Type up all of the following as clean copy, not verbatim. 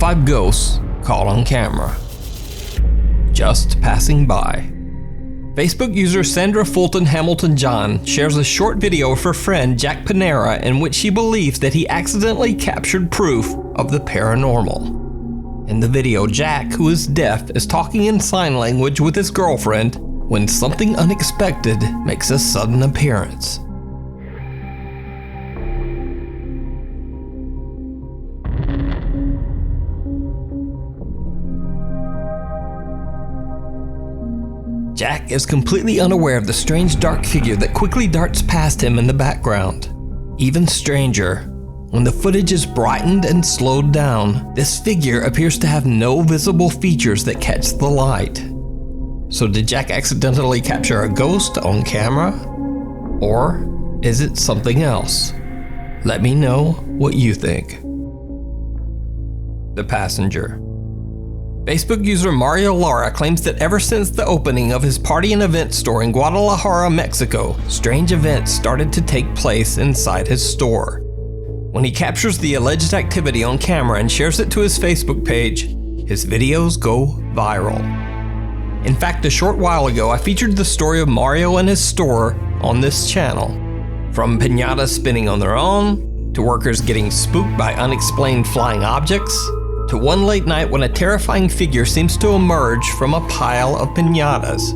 5 ghosts caught on camera. Just passing by. Facebook user Sandra Fulton Hamilton John shares a short video of her friend Jack Panera in which she believes that he accidentally captured proof of the paranormal. In the video, Jack, who is deaf, is talking in sign language with his girlfriend when something unexpected makes a sudden appearance. Jack is completely unaware of the strange dark figure that quickly darts past him in the background. Even stranger, when the footage is brightened and slowed down, this figure appears to have no visible features that catch the light. So did Jack accidentally capture a ghost on camera? Or is it something else? Let me know what you think. The Passenger. Facebook user Mario Lara claims that ever since the opening of his party and event store in Guadalajara, Mexico, strange events started to take place inside his store. When he captures the alleged activity on camera and shares it to his Facebook page, his videos go viral. In fact, a short while ago, I featured the story of Mario and his store on this channel. From piñatas spinning on their own, to workers getting spooked by unexplained flying objects, to one late night when a terrifying figure seems to emerge from a pile of piñatas.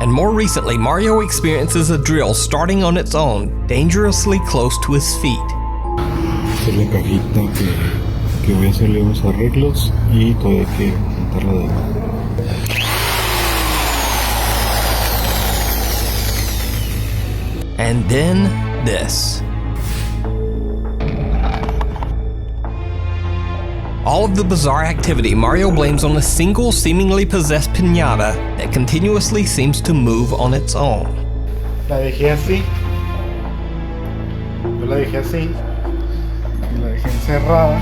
And more recently, Mario experiences a drill starting on its own, dangerously close to his feet. Esta es la cajita que voy a hacerle unos arreglos y todavía hay que montarla de nuevo. And then this. All of the bizarre activity Mario blames on a single seemingly possessed piñata that continuously seems to move on its own. La dejé así. Yo la dejé así. Y la dejé encerrada.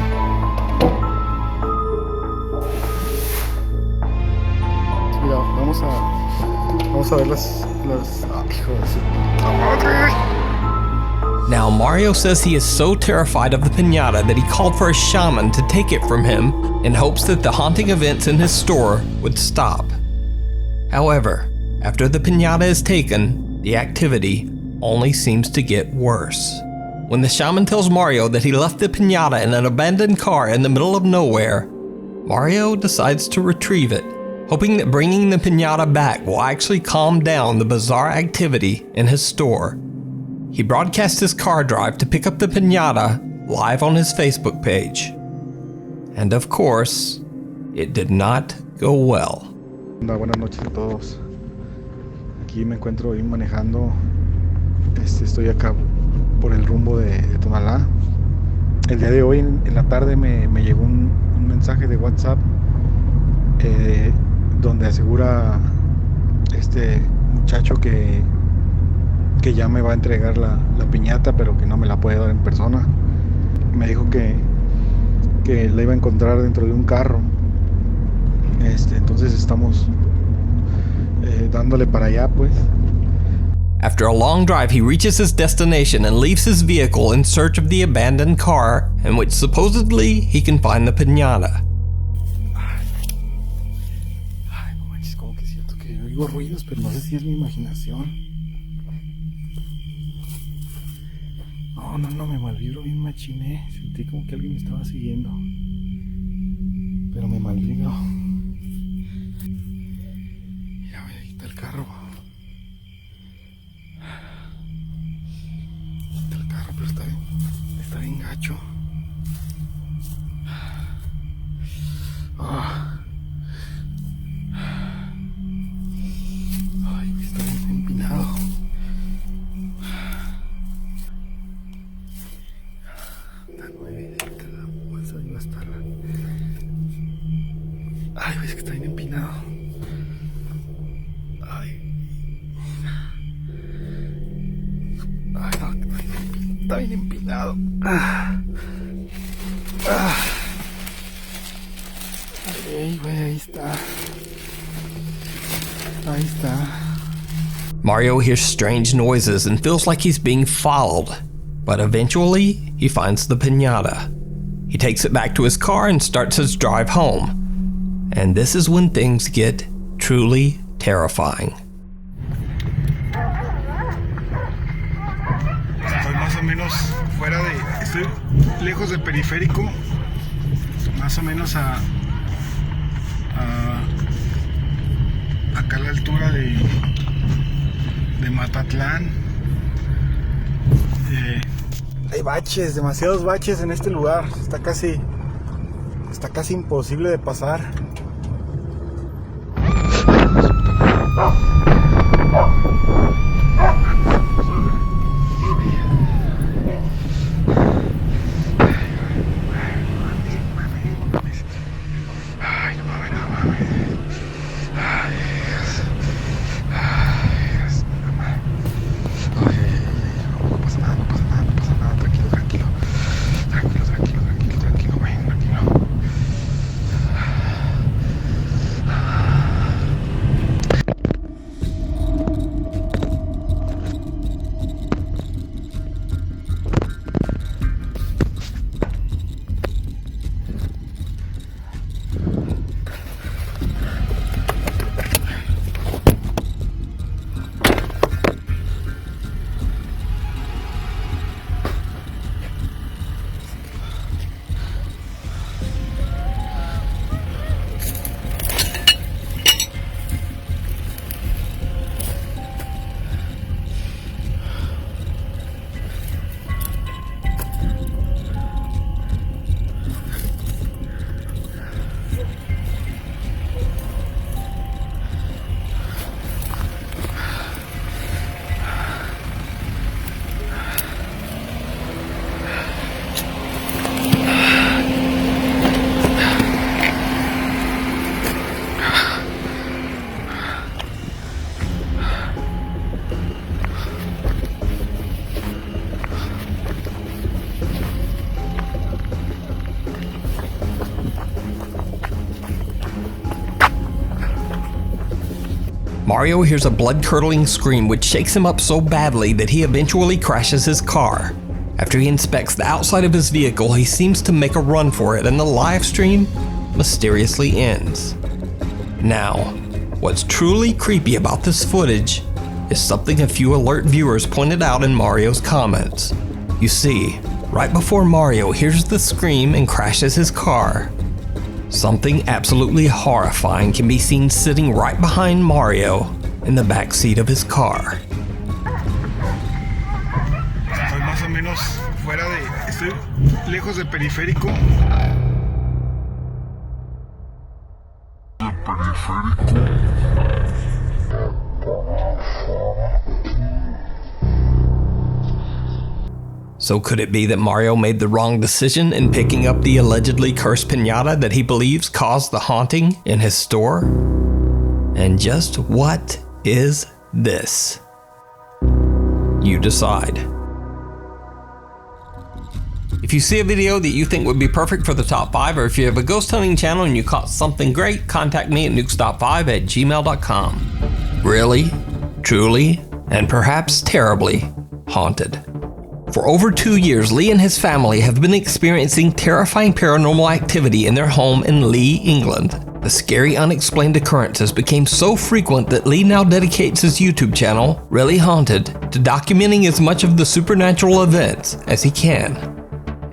Mira, vamos a ver las hijo de su puta madre. Now, Mario says he is so terrified of the piñata that he called for a shaman to take it from him in hopes that the haunting events in his store would stop. However, after the piñata is taken, the activity only seems to get worse. When the shaman tells Mario that he left the piñata in an abandoned car in the middle of nowhere, Mario decides to retrieve it, hoping that bringing the piñata back will actually calm down the bizarre activity in his store. He broadcast his car drive to pick up the piñata live on his Facebook page. And of course, it did not go well. Buenas noches a todos. Aquí me encuentro hoy manejando. Estoy acá por el rumbo de Tonalá. El día de hoy en la tarde me llegó un mensaje de WhatsApp donde asegura este muchacho que ya me va a entregar la piñata, pero que no me la puede dar en persona. Me dijo que la iba a encontrar dentro de un carro. Entonces estamos dándole para allá, pues. After a long drive, he reaches his destination and leaves his vehicle in search of the abandoned car in which supposedly he can find the piñata. Ay, no manches, como que siento que oigo ruidos, pero no sé si es mi imaginación. No, me malvibro bien machiné. Sentí como que alguien me estaba siguiendo. Pero me malvibro. Mira, voy a quitar el carro. Quita el carro, pero está bien gacho. Ay, está bien empinado. Ay, ves que está bien empinado. Ay, no, está bien empinado. Ay, güey, ahí está. Ahí está. Mario hears strange noises and feels like he's being followed, but eventually he finds the piñata. He takes it back to his car and starts his drive home. And this is when things get truly terrifying. Estoy más o menos fuera de... Estoy lejos del periférico. Más o menos acá a la altura de Matatlán. Hay baches, demasiados baches en este lugar. Está casi imposible de pasar. Mario hears a blood-curdling scream which shakes him up so badly that he eventually crashes his car. After he inspects the outside of his vehicle, he seems to make a run for it and the live stream mysteriously ends. Now, what's truly creepy about this footage is something a few alert viewers pointed out in Mario's comments. You see, right before Mario hears the scream and crashes his car, something absolutely horrifying can be seen sitting right behind Mario in the back seat of his car. Estoy más o menos fuera de... Estoy lejos del periférico. So could it be that Mario made the wrong decision in picking up the allegedly cursed piñata that he believes caused the haunting in his store? And just what is this? You decide. If you see a video that you think would be perfect for the top 5, or if you have a ghost hunting channel and you caught something great, contact me at nukestop5@gmail.com. Really, truly, and perhaps terribly haunted. For over 2 years, Lee and his family have been experiencing terrifying paranormal activity in their home in Lee, England. The scary unexplained occurrences became so frequent that Lee now dedicates his YouTube channel, Really Haunted, to documenting as much of the supernatural events as he can.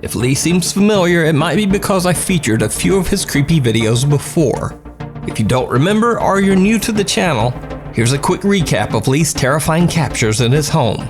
If Lee seems familiar, it might be because I featured a few of his creepy videos before. If you don't remember or you're new to the channel, here's a quick recap of Lee's terrifying captures in his home.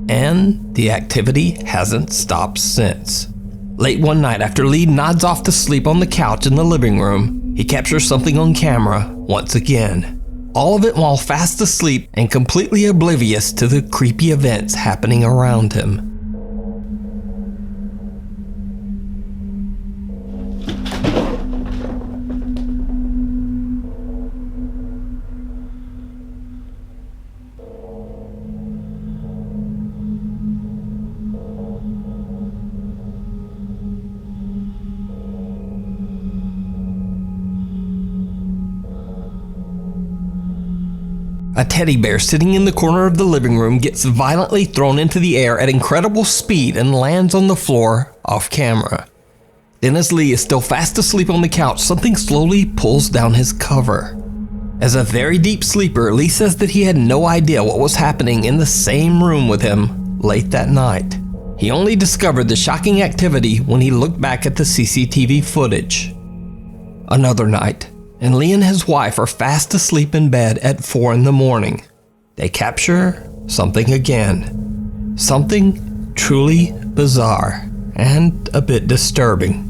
And the activity hasn't stopped since. Late one night, after Lee nods off to sleep on the couch in the living room, he captures something on camera once again. All of it while fast asleep and completely oblivious to the creepy events happening around him. A teddy bear sitting in the corner of the living room gets violently thrown into the air at incredible speed and lands on the floor off camera. Then as Lee is still fast asleep on the couch, something slowly pulls down his cover. As a very deep sleeper, Lee says that he had no idea what was happening in the same room with him late that night. He only discovered the shocking activity when he looked back at the CCTV footage. Another night, and Lee and his wife are fast asleep in bed at 4 in the morning. They capture something again. Something truly bizarre and a bit disturbing.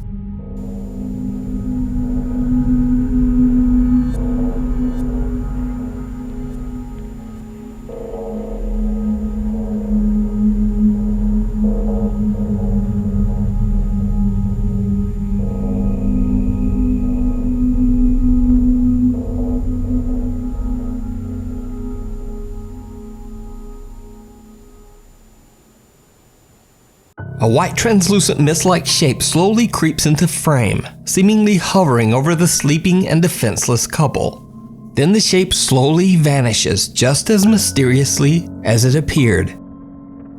A white translucent mist-like shape slowly creeps into frame, seemingly hovering over the sleeping and defenseless couple. Then the shape slowly vanishes just as mysteriously as it appeared.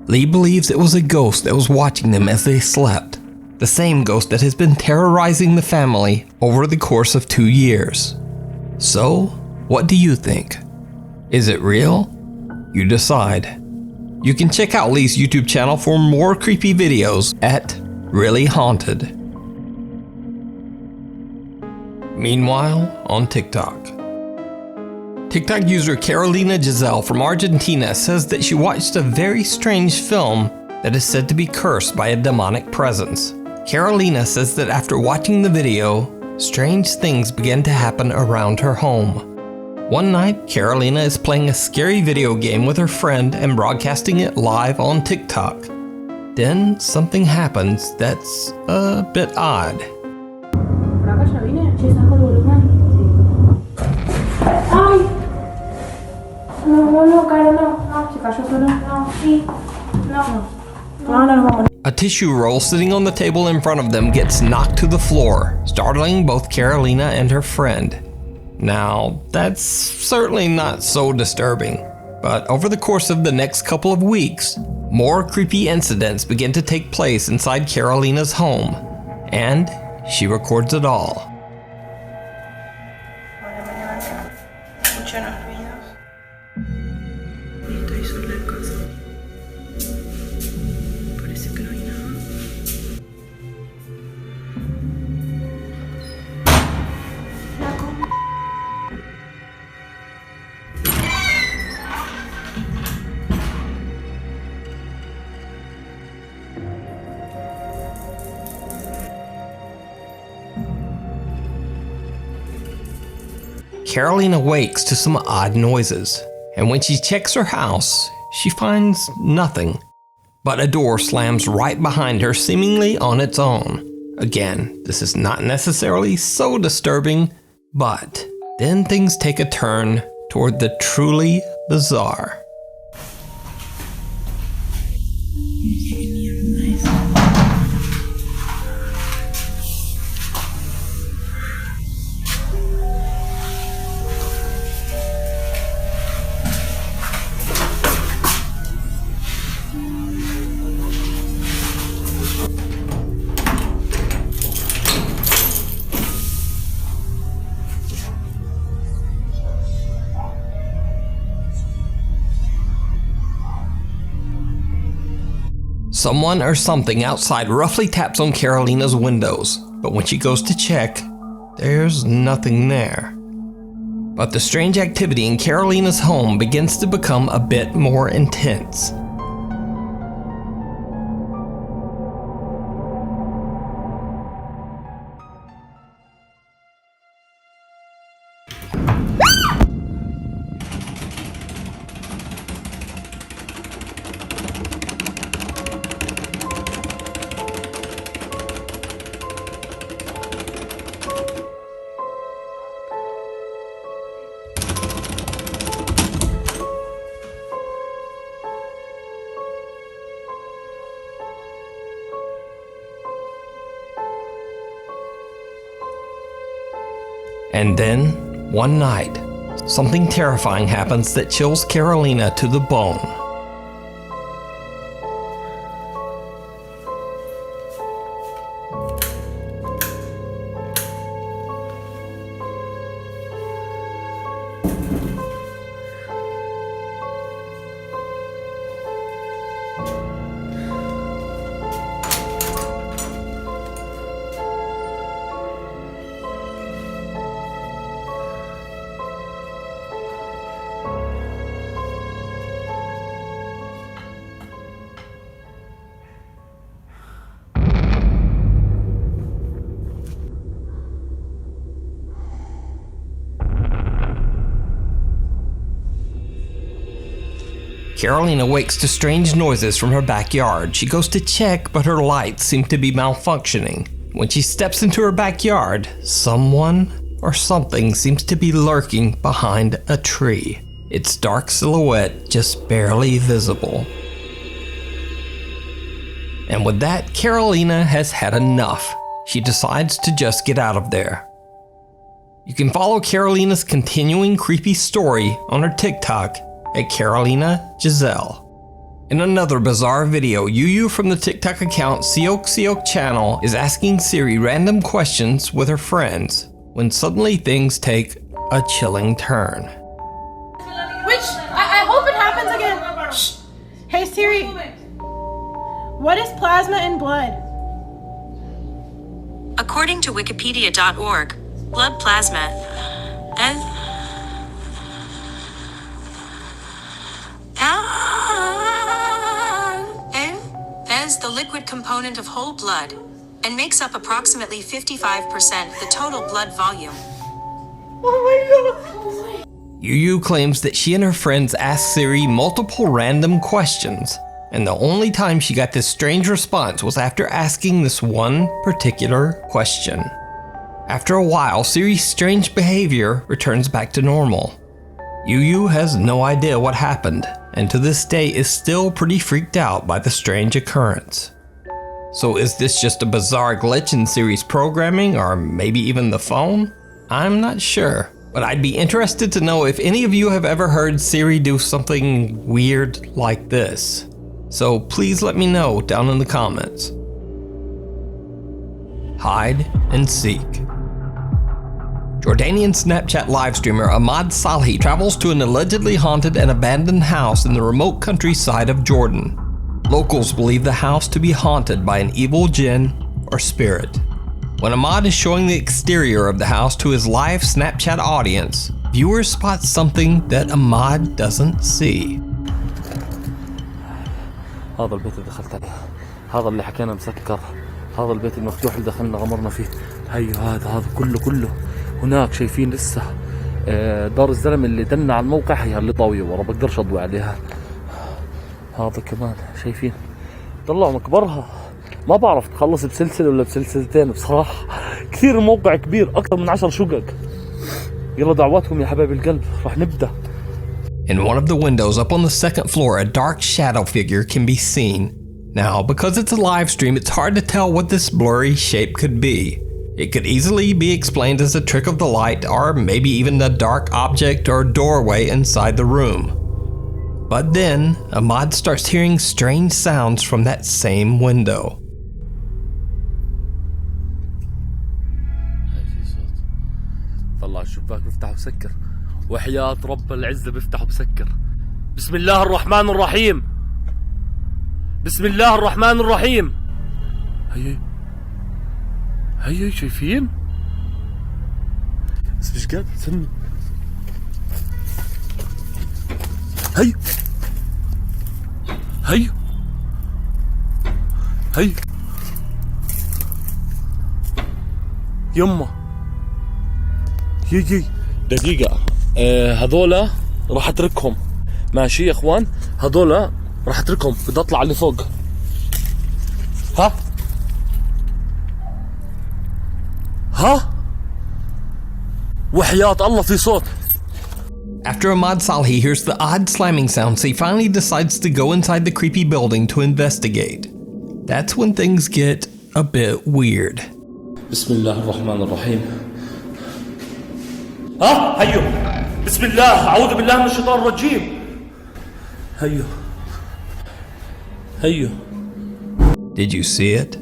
Lee believes it was a ghost that was watching them as they slept, the same ghost that has been terrorizing the family over the course of 2 years. So, what do you think? Is it real? You decide. You can check out Lee's YouTube channel for more creepy videos at Really Haunted. Meanwhile, on TikTok. TikTok user Carolina Giselle from Argentina says that she watched a very strange film that is said to be cursed by a demonic presence. Carolina says that after watching the video, strange things began to happen around her home. One night, Carolina is playing a scary video game with her friend and broadcasting it live on TikTok. Then something happens that's a bit odd. A tissue roll sitting on the table in front of them gets knocked to the floor, startling both Carolina and her friend. Now, that's certainly not so disturbing, but over the course of the next couple of weeks, more creepy incidents begin to take place inside Carolina's home, and she records it all. Carolina wakes to some odd noises, and when she checks her house, she finds nothing. But a door slams right behind her, seemingly on its own. Again, this is not necessarily so disturbing, but then things take a turn toward the truly bizarre. Someone or something outside roughly taps on Carolina's windows, but when she goes to check, there's nothing there. But the strange activity in Carolina's home begins to become a bit more intense. And then, one night, something terrifying happens that chills Carolina to the bone. Carolina wakes to strange noises from her backyard. She goes to check, but her lights seem to be malfunctioning. When she steps into her backyard, someone or something seems to be lurking behind a tree. Its dark silhouette just barely visible. And with that, Carolina has had enough. She decides to just get out of there. You can follow Carolina's continuing creepy story on her TikTok at Carolina Giselle. In another bizarre video, Yuyu from the TikTok account Siok Channel is asking Siri random questions with her friends when suddenly things take a chilling turn. Which, I hope it happens again. Shh. Hey Siri, what is plasma in blood? According to Wikipedia.org, blood plasma is the liquid component of whole blood and makes up approximately 55% the total blood volume. Oh my god. Yuyu claims that she and her friends asked Siri multiple random questions, and the only time she got this strange response was after asking this one particular question. After a while, Siri's strange behavior returns back to normal. Yuyu has no idea what happened, and to this day is still pretty freaked out by the strange occurrence. So is this just a bizarre glitch in Siri's programming, or maybe even the phone? I'm not sure, but I'd be interested to know if any of you have ever heard Siri do something weird like this. So please let me know down in the comments. Hide and seek. Jordanian Snapchat live streamer Ahmad Salhi travels to an allegedly haunted and abandoned house in the remote countryside of Jordan. Locals believe the house to be haunted by an evil jinn or spirit. When Ahmad is showing the exterior of the house to his live Snapchat audience, viewers spot something that Ahmad doesn't see. هذا البيت اللي دخلت عليه، هذا اللي حكينا مسكر، هذا البيت المفتوح اللي دخلنا غمرنا فيه، هذا كله هناك شايفين لسه دار الزلمه اللي دلنا على الموقع هي اللي طاويه ورا بقدرش اضوي عليها. هذا كمان شايفين طلعوا مكبرها، ما بعرف تخلص بسلسله ولا بسلسلتين بصراحه. كثير الموقع كبير، اكثر من 10 شقق. يلا دعواتكم يا حبايب القلب، رح نبدا. In one of the windows up on the second floor, a dark shadow figure can be seen. Now, because it's a live stream, it's hard to tell what this blurry shape could be. It could easily be explained as a trick of the light, or maybe even a dark object or doorway inside the room. But then, Ahmad starts hearing strange sounds from that same window. طلع الشباك بفتح وسكر، وحياة رب العزة بفتح وبسكر. بسم الله الرحمن الرحيم، بسم الله الرحمن الرحيم. هي شايفين؟ بس مش قادر استنى. هي يما يجي دقيقة. هذولا راح اتركهم ماشي يا اخوان، هذولا راح اتركهم، بدي اطلع اللي فوق. ها وحياة الله في صوت. After Ahmad Salhi hears the odd slamming sounds, he finally decides to go inside the creepy building to investigate. That's when things get a bit weird. بسم الله الرحمن الرحيم. هيو بسم الله أعوذ بالله من الشيطان الرجيم. هيو. Did you see it?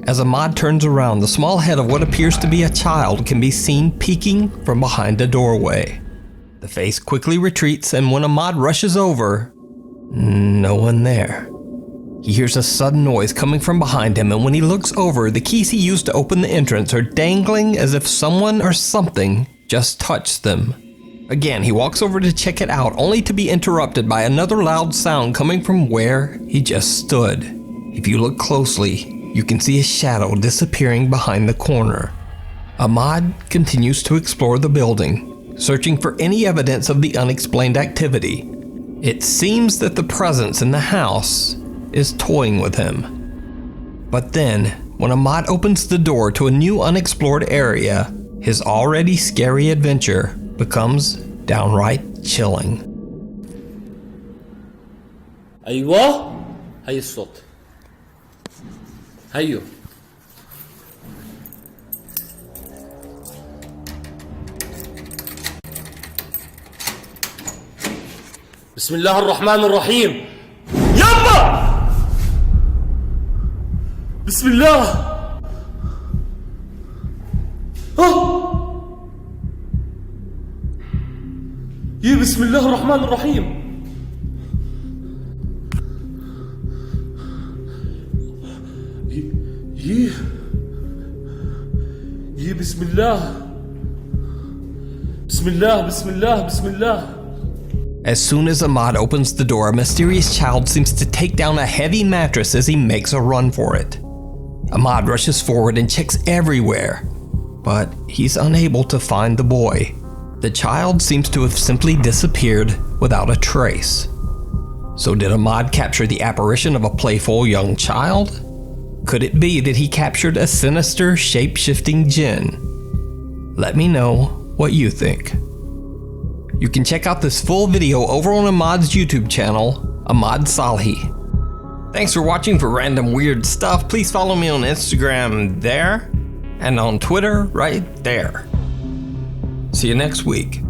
As Ahmad turns around, the small head of what appears to be a child can be seen peeking from behind a doorway. The face quickly retreats, and when Ahmad rushes over, no one there. He hears a sudden noise coming from behind him, and when he looks over, the keys he used to open the entrance are dangling as if someone or something just touched them. Again, he walks over to check it out, only to be interrupted by another loud sound coming from where he just stood. If you look closely, you can see a shadow disappearing behind the corner. Ahmad continues to explore the building, searching for any evidence of the unexplained activity. It seems that the presence in the house is toying with him. But then, when Ahmad opens the door to a new unexplored area, his already scary adventure becomes downright chilling. أيوة هي الصوت. هيو. بسم الله الرحمن الرحيم. يابا بسم الله. يا بسم الله الرحمن الرحيم. يا بسم الله. بسم الله بسم الله بسم الله. As soon as Ahmad opens the door, a mysterious child seems to take down a heavy mattress as he makes a run for it. Ahmad rushes forward and checks everywhere, but he's unable to find the boy. The child seems to have simply disappeared without a trace. So did Ahmad capture the apparition of a playful young child? Could it be that he captured a sinister, shape-shifting jinn? Let me know what you think. You can check out this full video over on Ahmad's YouTube channel, Ahmad Salhi. Thanks for watching. For random weird stuff, please follow me on Instagram there, and on Twitter right there. See you next week.